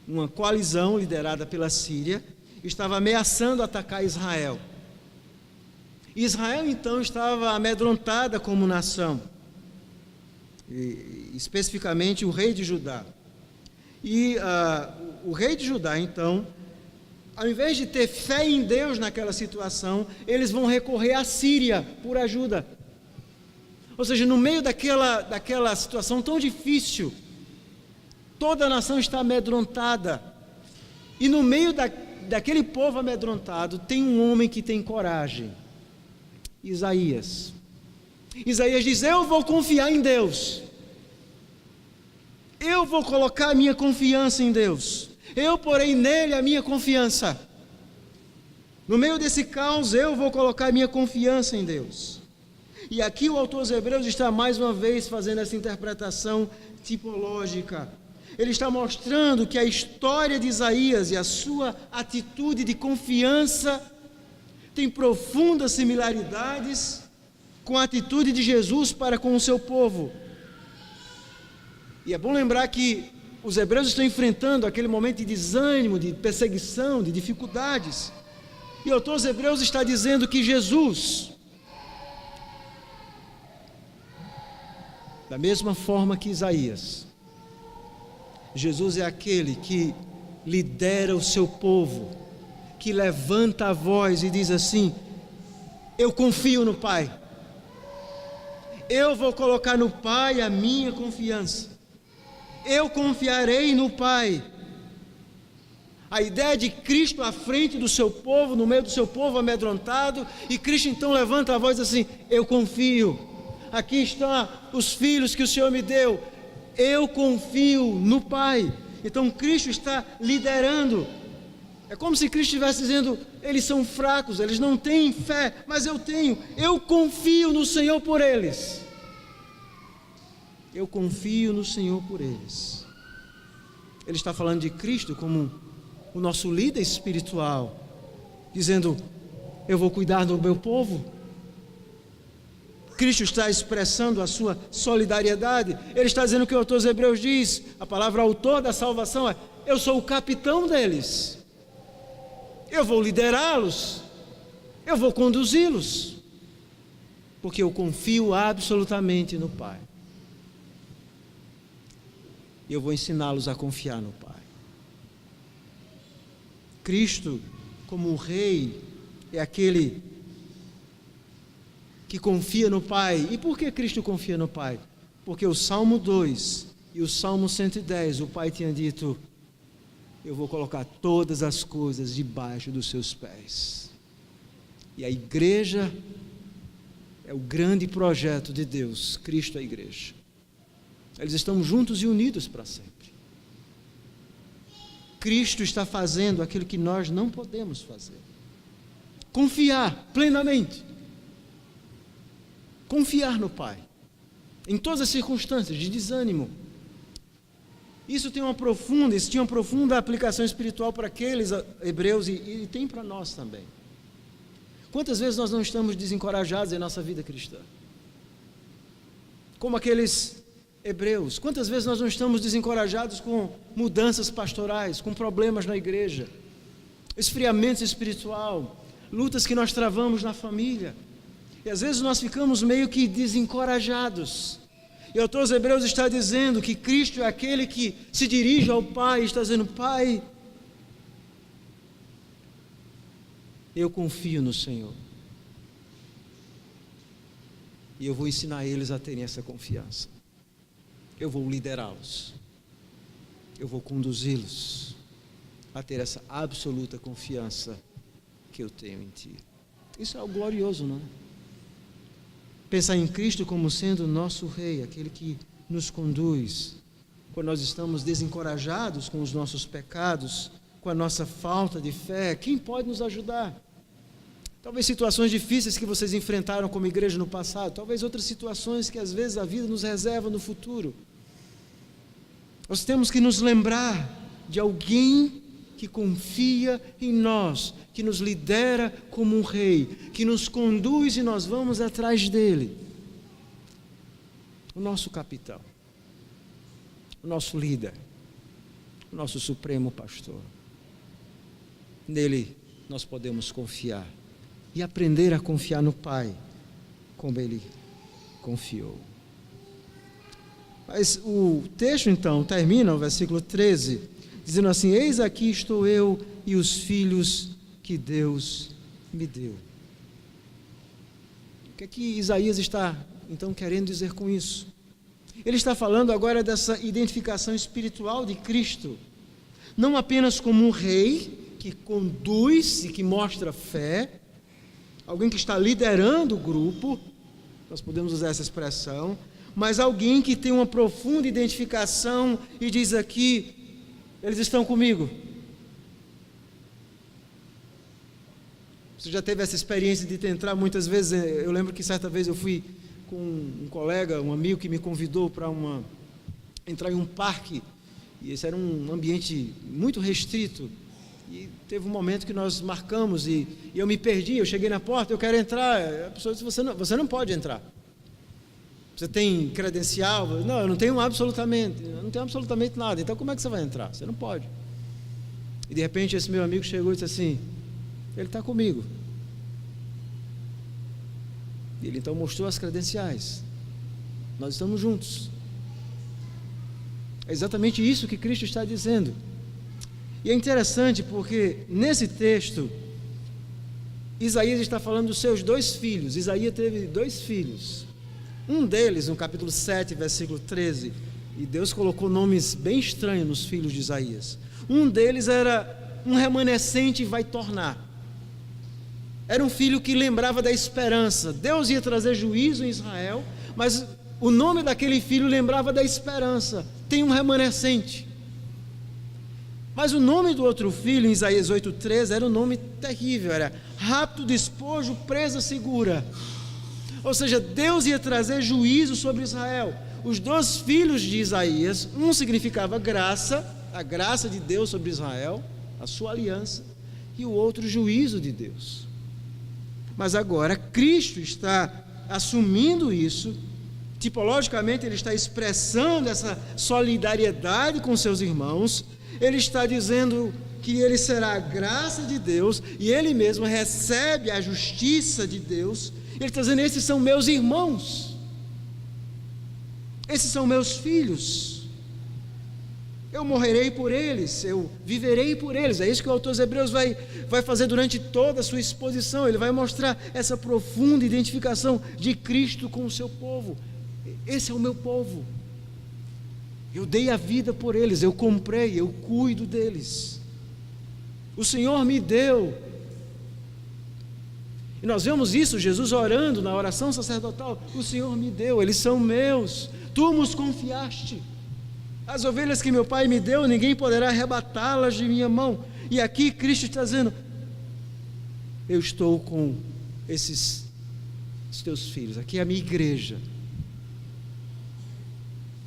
Uma coalizão liderada pela Síria estava ameaçando atacar Israel. Israel então estava amedrontada como nação, e, especificamente o rei de Judá. E o rei de Judá então, ao invés de ter fé em Deus naquela situação, eles vão recorrer à Síria por ajuda. Ou seja, no meio daquela situação tão difícil, toda a nação está amedrontada. E no meio daquele povo amedrontado, tem um homem que tem coragem. Isaías. Isaías diz: eu vou confiar em Deus. Eu vou colocar a minha confiança em Deus. Eu porei nele a minha confiança. No meio desse caos, eu vou colocar a minha confiança em Deus. E aqui o autor aos Hebreus está mais uma vez fazendo essa interpretação tipológica. Ele está mostrando que a história de Isaías e a sua atitude de confiança tem profundas similaridades com a atitude de Jesus para com o seu povo. E é bom lembrar que os hebreus estão enfrentando aquele momento de desânimo, de perseguição, de dificuldades. E o autor aos Hebreus está dizendo que Jesus, da mesma forma que Isaías, Jesus é aquele que lidera o seu povo, que levanta a voz e diz assim: eu confio no Pai, eu vou colocar no Pai a minha confiança, eu confiarei no Pai. A ideia de Cristo à frente do seu povo, no meio do seu povo amedrontado, e Cristo então levanta a voz assim: eu confio, aqui estão os filhos que o Senhor me deu, eu confio no Pai. Então Cristo está liderando. É como se Cristo estivesse dizendo: eles são fracos, eles não têm fé, mas eu tenho, eu confio no Senhor por eles. Eu confio no Senhor por eles. Ele está falando de Cristo como o nosso líder espiritual, dizendo: eu vou cuidar do meu povo. Cristo está expressando a sua solidariedade. Ele está dizendo o que o autor dos Hebreus diz, a palavra autor da salvação é: eu sou o capitão deles, eu vou liderá-los, eu vou conduzi-los, porque eu confio absolutamente no Pai, e eu vou ensiná-los a confiar no Pai. Cristo, como um rei, é aquele que confia no Pai. E por que Cristo confia no Pai? Porque o Salmo 2 e o Salmo 110, o Pai tinha dito: eu vou colocar todas as coisas debaixo dos seus pés. E a igreja é o grande projeto de Deus, Cristo é a igreja. Eles estão juntos e unidos para sempre. Cristo está fazendo aquilo que nós não podemos fazer: confiar plenamente, confiar no Pai, em todas as circunstâncias de desânimo. Isso tinha uma profunda aplicação espiritual para aqueles hebreus e tem para nós também. Quantas vezes nós não estamos desencorajados em nossa vida cristã? Como aqueles hebreus. Quantas vezes nós não estamos desencorajados com mudanças pastorais, com problemas na igreja, esfriamento espiritual, lutas que nós travamos na família, e às vezes nós ficamos meio que desencorajados. E o autor aos Hebreus está dizendo que Cristo é aquele que se dirige ao Pai e está dizendo: Pai, eu confio no Senhor, e eu vou ensinar eles a terem essa confiança. Eu vou liderá-los, eu vou conduzi-los a ter essa absoluta confiança que eu tenho em Ti. Isso é algo glorioso, não é? Pensar em Cristo como sendo o nosso Rei, aquele que nos conduz, quando nós estamos desencorajados com os nossos pecados, com a nossa falta de fé. Quem pode nos ajudar? Talvez situações difíceis que vocês enfrentaram como igreja no passado, talvez outras situações que às vezes a vida nos reserva no futuro. Nós temos que nos lembrar de alguém que confia em nós, que nos lidera como um rei, que nos conduz e nós vamos atrás dele. o nosso capitão, o nosso líder, o nosso supremo pastor. Nele nós podemos confiar e aprender a confiar no Pai, como Ele confiou. Mas o texto então termina, o versículo 13, dizendo assim: eis aqui estou eu e os filhos que Deus me deu. O que é que Isaías está então querendo dizer com isso? Ele está falando agora dessa identificação espiritual de Cristo, não apenas como um rei que conduz e que mostra fé, alguém que está liderando o grupo, nós podemos usar essa expressão, mas alguém que tem uma profunda identificação e diz aqui: eles estão comigo. Você já teve essa experiência de entrar muitas vezes? Eu lembro que certa vez eu fui com um colega, um amigo que me convidou para entrar em um parque, e esse era um ambiente muito restrito, e teve um momento que nós marcamos e eu me perdi. Eu cheguei na porta, eu quero entrar, a pessoa disse: você não pode entrar. Você tem credencial? Não, eu não tenho absolutamente nada. Então como é que você vai entrar? Você não pode. E de repente esse meu amigo chegou e disse assim: ele está comigo. E ele então mostrou as credenciais. Nós estamos juntos. É exatamente isso que Cristo está dizendo. E é interessante porque nesse texto Isaías está falando dos seus 2 filhos. Isaías teve 2 filhos. Um deles, no capítulo 7, versículo 13, e Deus colocou nomes bem estranhos nos filhos de Isaías. Um deles era um remanescente vai tornar. Era um filho que lembrava da esperança. Deus ia trazer juízo em Israel, mas o nome daquele filho lembrava da esperança. Tem um remanescente. Mas o nome do outro filho, em Isaías 8,13, era um nome terrível, era rapto, despojo, presa segura. Ou seja, Deus ia trazer juízo sobre Israel. Os 2 filhos de Isaías, um significava graça, a graça de Deus sobre Israel, a sua aliança, e o outro juízo de Deus. Mas agora Cristo está assumindo isso, tipologicamente ele está expressando essa solidariedade com seus irmãos. Ele está dizendo que ele será a graça de Deus e ele mesmo recebe a justiça de Deus. Ele está dizendo: esses são meus irmãos, esses são meus filhos, eu morrerei por eles, eu viverei por eles. É isso que o autor dos Hebreus vai fazer durante toda a sua exposição. Ele vai mostrar essa profunda identificação de Cristo com o seu povo. Esse é o meu povo, eu dei a vida por eles, eu comprei, eu cuido deles, o Senhor me deu. E nós vemos isso, Jesus orando na oração sacerdotal: o Senhor me deu, eles são meus, tu nos confiaste. As ovelhas que meu Pai me deu, ninguém poderá arrebatá-las de minha mão. E aqui Cristo está dizendo: eu estou com esses teus filhos, aqui é a minha igreja.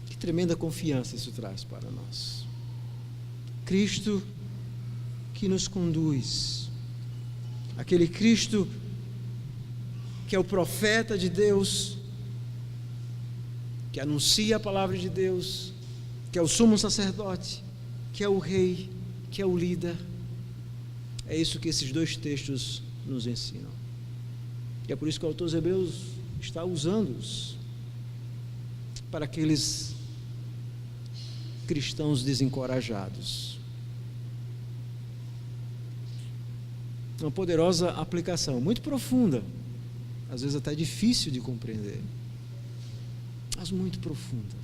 Que tremenda confiança isso traz para nós. Cristo que nos conduz, aquele Cristo que é o profeta de Deus, que anuncia a palavra de Deus, que é o sumo sacerdote, que é o rei, que é o líder. É isso que esses 2 textos nos ensinam. E é por isso que o autor dos Hebreus está usando-os para aqueles cristãos desencorajados. Uma poderosa aplicação, muito profunda, às vezes até difícil de compreender, mas muito profunda.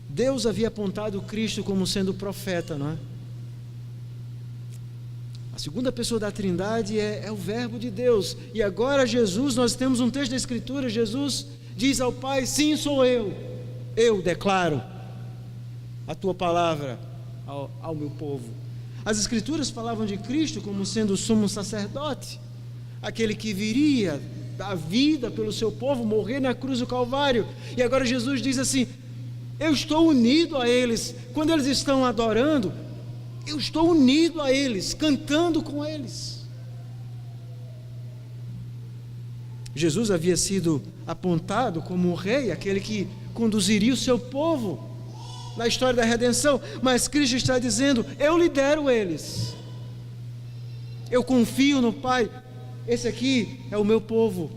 Deus havia apontado Cristo como sendo profeta, não é? A segunda pessoa da Trindade é o Verbo de Deus. E agora Jesus, nós temos um texto da Escritura, Jesus diz ao Pai: sim, sou eu declaro a tua palavra ao meu povo. As Escrituras falavam de Cristo como sendo o sumo sacerdote, aquele que viria dar vida pelo seu povo, morrer na cruz do Calvário. E agora Jesus diz assim: eu estou unido a eles. Quando eles estão adorando, eu estou unido a eles, cantando com eles. Jesus havia sido apontado como o rei, aquele que conduziria o seu povo na história da redenção, mas Cristo está dizendo: eu lidero eles, eu confio no Pai, esse aqui é o meu povo.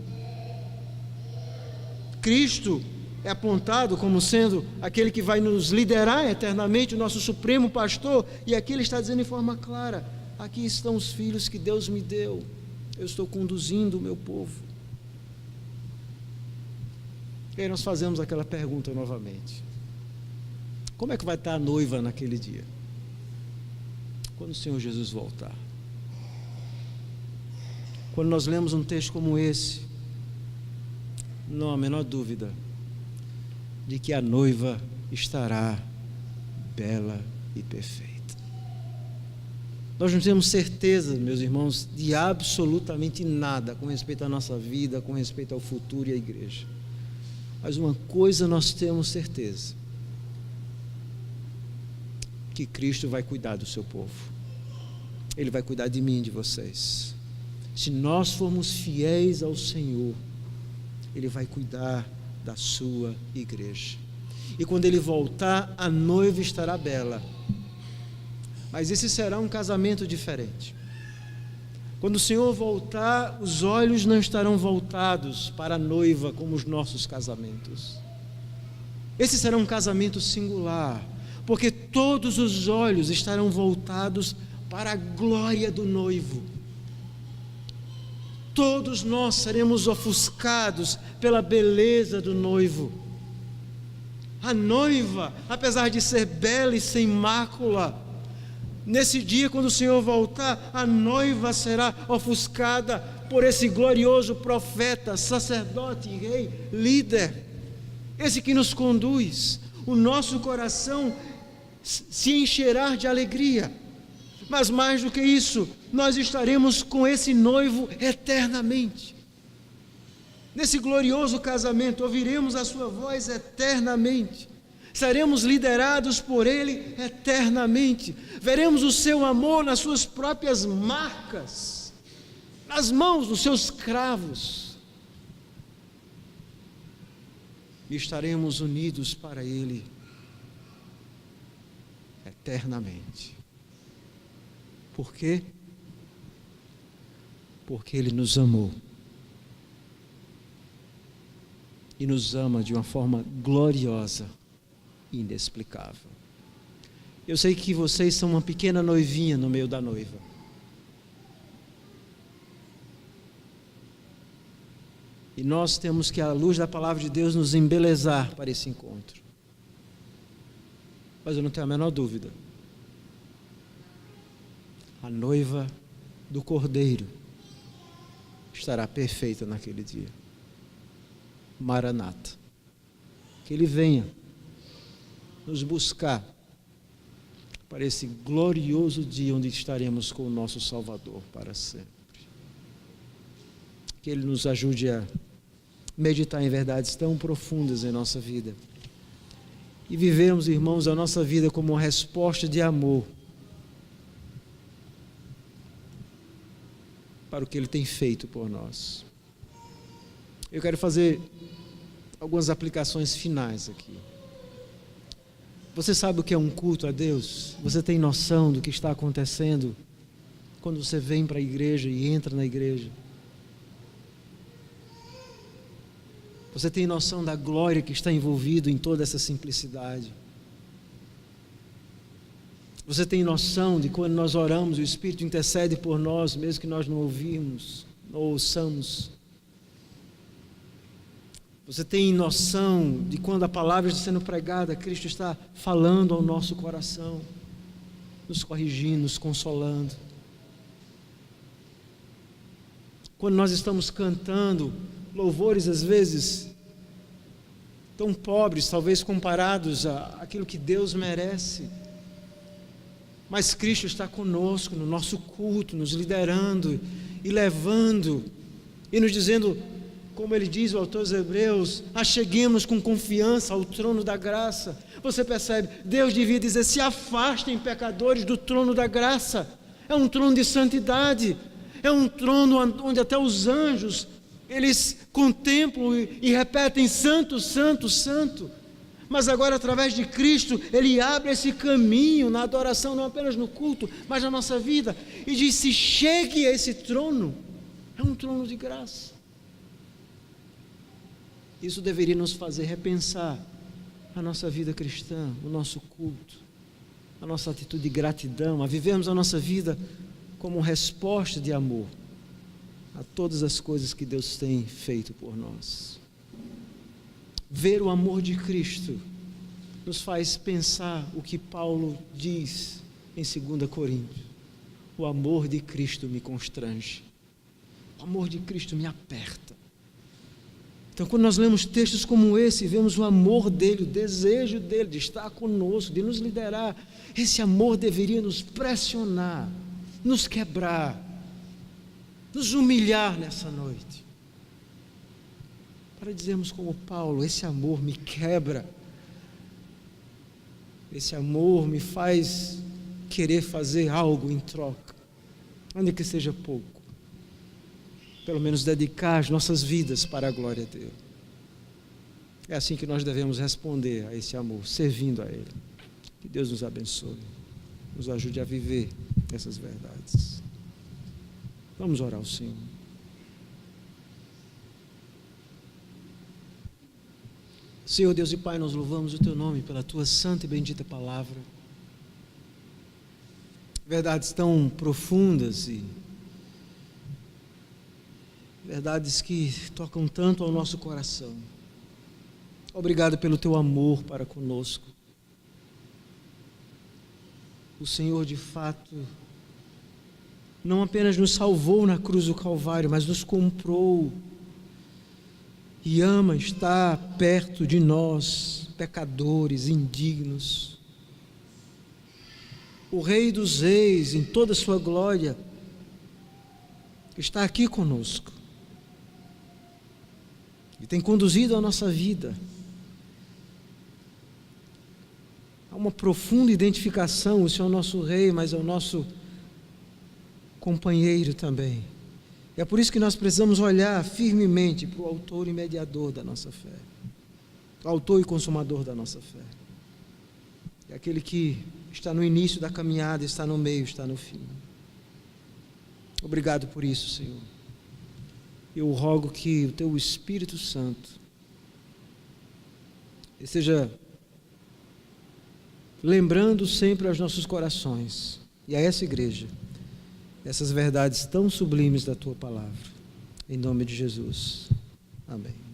Cristo é apontado como sendo aquele que vai nos liderar eternamente, o nosso supremo pastor, e aqui ele está dizendo em forma clara: aqui estão os filhos que Deus me deu, eu estou conduzindo o meu povo. E aí nós fazemos aquela pergunta novamente: como é que vai estar a noiva naquele dia, quando o Senhor Jesus voltar? Quando nós lemos um texto como esse, não há a menor dúvida de que a noiva estará bela e perfeita. Nós não temos certeza, meus irmãos, de absolutamente nada com respeito à nossa vida, com respeito ao futuro e à igreja. Mas uma coisa nós temos certeza: que Cristo vai cuidar do seu povo. Ele vai cuidar de mim e de vocês. Se nós formos fiéis ao Senhor, Ele vai cuidar da sua igreja. E quando Ele voltar, a noiva estará bela. Mas esse será um casamento diferente. Quando o Senhor voltar, os olhos não estarão voltados para a noiva como os nossos casamentos. Esse será um casamento singular, porque todos os olhos estarão voltados para a glória do noivo. Todos nós seremos ofuscados pela beleza do noivo. A noiva, apesar de ser bela e sem mácula, nesse dia, quando o Senhor voltar, a noiva será ofuscada por esse glorioso profeta, sacerdote, rei, líder, esse que nos conduz. O nosso coração se encherá de alegria, mas mais do que isso, nós estaremos com esse noivo eternamente. Nesse glorioso casamento, ouviremos a sua voz eternamente, seremos liderados por Ele eternamente, veremos o seu amor nas suas próprias marcas, nas mãos dos seus cravos, e estaremos unidos para Ele eternamente. Por quê? Porque Ele nos amou e nos ama de uma forma gloriosa, inexplicável. Eu sei que vocês são uma pequena noivinha no meio da noiva. E nós temos que, à luz da palavra de Deus, nos embelezar para esse encontro. Mas eu não tenho a menor dúvida: a noiva do Cordeiro estará perfeita naquele dia. Maranata. Que Ele venha nos buscar para esse glorioso dia onde estaremos com o nosso Salvador para sempre. Que Ele nos ajude a meditar em verdades tão profundas em nossa vida e vivermos, irmãos, a nossa vida como uma resposta de amor para o que Ele tem feito por nós. Eu quero fazer algumas aplicações finais aqui. Você sabe o que é um culto a Deus? Você tem noção do que está acontecendo quando você vem para a igreja e entra na igreja? Você tem noção da glória que está envolvido em toda essa simplicidade? Você tem noção de quando nós oramos, o Espírito intercede por nós, mesmo que nós não ouvimos, não ouçamos? Você tem noção de quando a palavra está sendo pregada, Cristo está falando ao nosso coração, nos corrigindo, nos consolando? Quando nós estamos cantando louvores, às vezes tão pobres, talvez comparados àquilo que Deus merece, mas Cristo está conosco no nosso culto, nos liderando e levando e nos dizendo, como ele diz, o autor dos Hebreus: acheguemos com confiança ao trono da graça. Você percebe? Deus devia dizer: se afastem, pecadores, do trono da graça. É um trono de santidade, é um trono onde até os anjos Eles contemplam e repetem: santo, santo, santo. Mas agora, através de Cristo, Ele abre esse caminho na adoração, não apenas no culto, mas na nossa vida, e diz: se chegue a esse trono. É um trono de graça. Isso deveria nos fazer repensar a nossa vida cristã, o nosso culto, a nossa atitude de gratidão, a vivermos a nossa vida como resposta de amor a todas as coisas que Deus tem feito por nós. Ver o amor de Cristo nos faz pensar o que Paulo diz em 2 Coríntios: o amor de Cristo me constrange, o amor de Cristo me aperta. Então, quando nós lemos textos como esse, vemos o amor dele, o desejo dele de estar conosco, de nos liderar, esse amor deveria nos pressionar, nos quebrar, nos humilhar nessa noite, para dizermos como Paulo: esse amor me quebra, esse amor me faz querer fazer algo em troca, ainda que seja pouco, pelo menos dedicar as nossas vidas para a glória de Deus. É assim que nós devemos responder a esse amor, servindo a Ele. Que Deus nos abençoe, nos ajude a viver essas verdades. Vamos orar ao Senhor. Senhor Deus e Pai, nós louvamos o Teu nome pela Tua santa e bendita palavra. Verdades tão profundas e verdades que tocam tanto ao nosso coração. Obrigado pelo Teu amor para conosco. O Senhor, de fato, não apenas nos salvou na cruz do Calvário, mas nos comprou e ama estar perto de nós, pecadores, indignos. O Rei dos Reis, em toda a sua glória, está aqui conosco e tem conduzido a nossa vida. Há uma profunda identificação. O Senhor é o nosso Rei, mas é o nosso companheiro também. É por isso que nós precisamos olhar firmemente para o autor e mediador da nossa fé, o autor e consumador da nossa fé. É aquele que está no início da caminhada, está no meio, está no fim. Obrigado por isso, Senhor. Eu rogo que o Teu Espírito Santo esteja lembrando sempre aos nossos corações e a essa igreja essas verdades tão sublimes da Tua palavra. Em nome de Jesus. Amém.